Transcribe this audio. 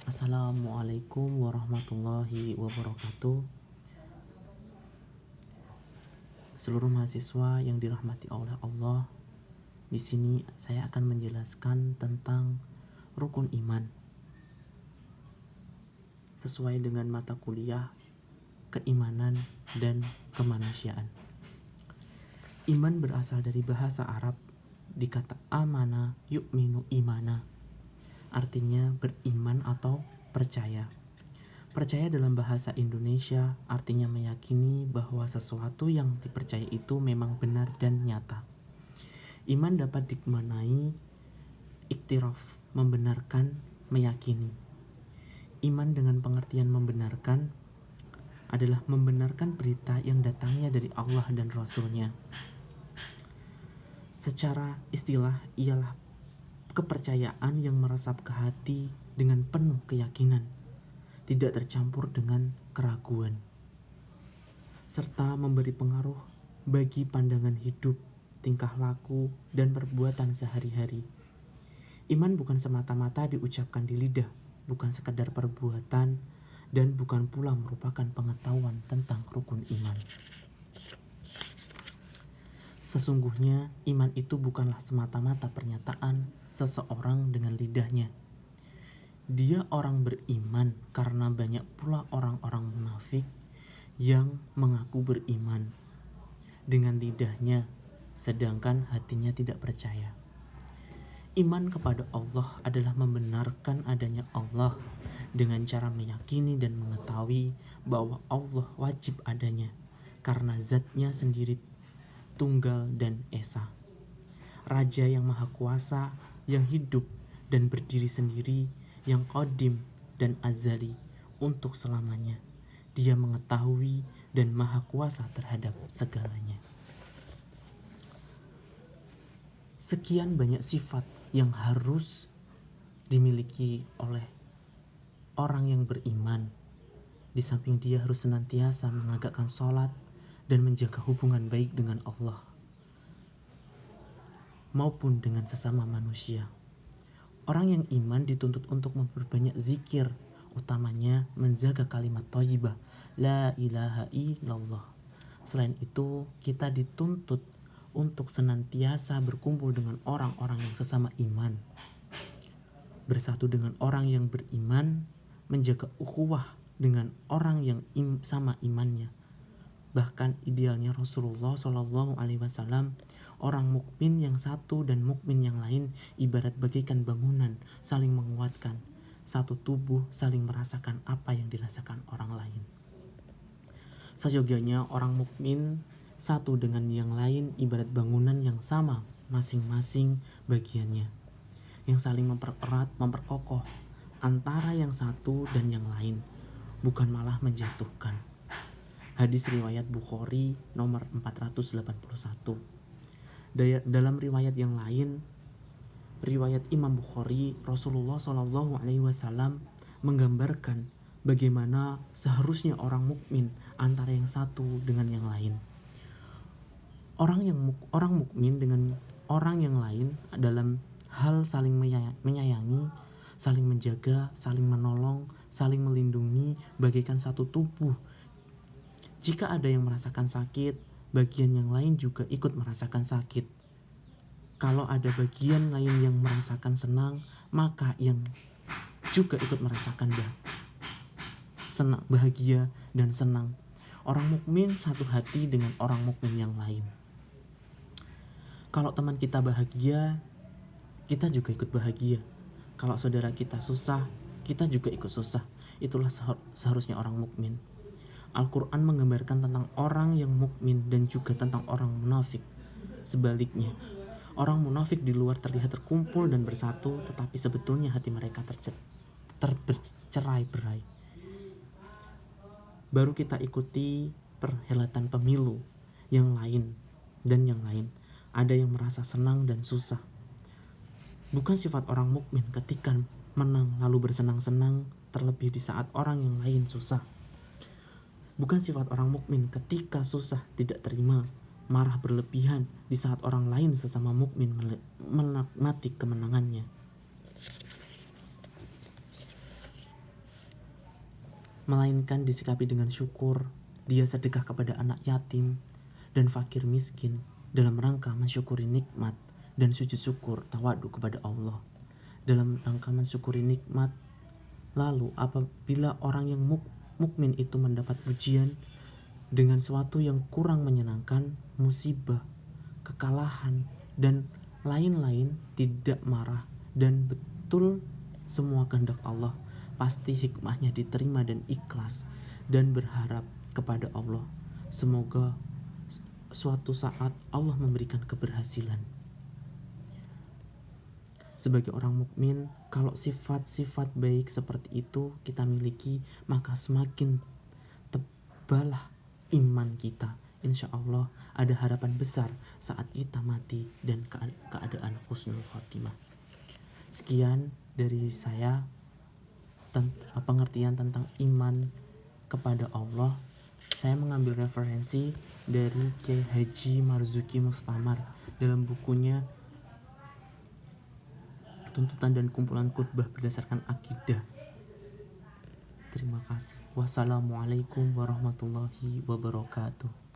Assalamualaikum warahmatullahi wabarakatuh. Seluruh mahasiswa yang dirahmati oleh Allah, di sini saya akan menjelaskan tentang rukun iman sesuai dengan mata kuliah keimanan dan kemanusiaan. Iman berasal dari bahasa Arab di kata amana yu'minu imana, artinya beriman atau percaya. Percaya dalam bahasa Indonesia artinya meyakini bahwa sesuatu yang dipercaya itu memang benar dan nyata. Iman dapat dimaknai iktiraf, membenarkan, meyakini. Iman dengan pengertian membenarkan adalah membenarkan berita yang datangnya dari Allah dan Rasul-Nya. Secara istilah ialah kepercayaan yang meresap ke hati dengan penuh keyakinan, tidak tercampur dengan keraguan, serta memberi pengaruh bagi pandangan hidup, tingkah laku, dan perbuatan sehari-hari. Iman bukan semata-mata diucapkan di lidah, bukan sekadar perbuatan, dan bukan pula merupakan pengetahuan tentang rukun iman. Sesungguhnya iman itu bukanlah semata-mata pernyataan seseorang dengan lidahnya. Dia orang beriman karena banyak pula orang-orang munafik yang mengaku beriman dengan lidahnya, sedangkan hatinya tidak percaya. Iman kepada Allah adalah membenarkan adanya Allah dengan cara meyakini dan mengetahui bahwa Allah wajib adanya karena zatnya sendiri tunggal dan esa. Raja yang maha kuasa, yang hidup dan berdiri sendiri, yang qadim dan azali untuk selamanya. Dia mengetahui dan maha kuasa terhadap segalanya. Sekian banyak sifat yang harus dimiliki oleh orang yang beriman. Di samping dia harus senantiasa menegakkan sholat dan menjaga hubungan baik dengan Allah maupun dengan sesama manusia. Orang yang iman dituntut untuk memperbanyak zikir, utamanya menjaga kalimat thayyibah la ilaha illallah. Selain itu, kita dituntut untuk senantiasa berkumpul dengan orang-orang yang sesama iman, bersatu dengan orang yang beriman, menjaga ukhuwah dengan orang yang sama imannya. Bahkan idealnya Rasulullah Shallallahu Alaihi Wasallam, orang mukmin yang satu dan mukmin yang lain ibarat bagaikan bangunan saling menguatkan, satu tubuh saling merasakan apa yang dirasakan orang lain. Seyogianya orang mukmin satu dengan yang lain ibarat bangunan yang sama masing-masing bagiannya, yang saling mempererat, memperkokoh antara yang satu dan yang lain, bukan malah menjatuhkan. Hadis riwayat Bukhari nomor 481. Dalam riwayat yang lain, riwayat Imam Bukhari, Rasulullah Shallallahu Alaihi Wasallam menggambarkan bagaimana seharusnya orang mukmin antara yang satu dengan yang lain. Orang mukmin dengan orang yang lain dalam hal saling menyayangi, saling menjaga, saling menolong, saling melindungi bagaikan satu tubuh. Jika ada yang merasakan sakit, bagian yang lain juga ikut merasakan sakit. Kalau ada bagian lain yang merasakan senang, maka yang juga ikut merasakan senang, bahagia dan senang. Orang mukmin satu hati dengan orang mukmin yang lain. Kalau teman kita bahagia, kita juga ikut bahagia. Kalau saudara kita susah, kita juga ikut susah. Itulah seharusnya orang mukmin. Al-Quran menggambarkan tentang orang yang mukmin dan juga tentang orang munafik. Sebaliknya, orang munafik di luar terlihat terkumpul dan bersatu, tetapi sebetulnya hati mereka tercerai-berai. Baru kita ikuti perhelatan pemilu yang lain dan yang lain. Ada yang merasa senang dan susah. Bukan sifat orang mukmin ketika menang lalu bersenang-senang, terlebih di saat orang yang lain susah. Bukan sifat orang mukmin ketika susah tidak terima, marah berlebihan di saat orang lain sesama mukmin menikmati kemenangannya. melainkan disikapi dengan syukur. Dia sedekah kepada anak yatim dan fakir miskin dalam rangka mensyukuri nikmat dan sujud syukur tawadu kepada Allah. Dalam rangka mensyukuri nikmat, lalu apabila orang yang mukmin itu mendapat ujian dengan sesuatu yang kurang menyenangkan, musibah, kekalahan, dan lain-lain, tidak marah dan betul semua kehendak Allah, pasti hikmahnya diterima dan ikhlas, dan berharap kepada Allah. Semoga suatu saat Allah memberikan keberhasilan. Sebagai orang mukmin, kalau sifat-sifat baik seperti itu kita miliki, maka semakin tebalah iman kita. Insya Allah ada harapan besar saat kita mati dan keadaan husnul khotimah. Sekian dari saya pengertian tentang iman kepada Allah. Saya mengambil referensi dari Kiai Haji Marzuki Mustamar dalam bukunya Tuntutan dan Kumpulan Khutbah Berdasarkan Akidah. Terima kasih. Wassalamualaikum warahmatullahi wabarakatuh.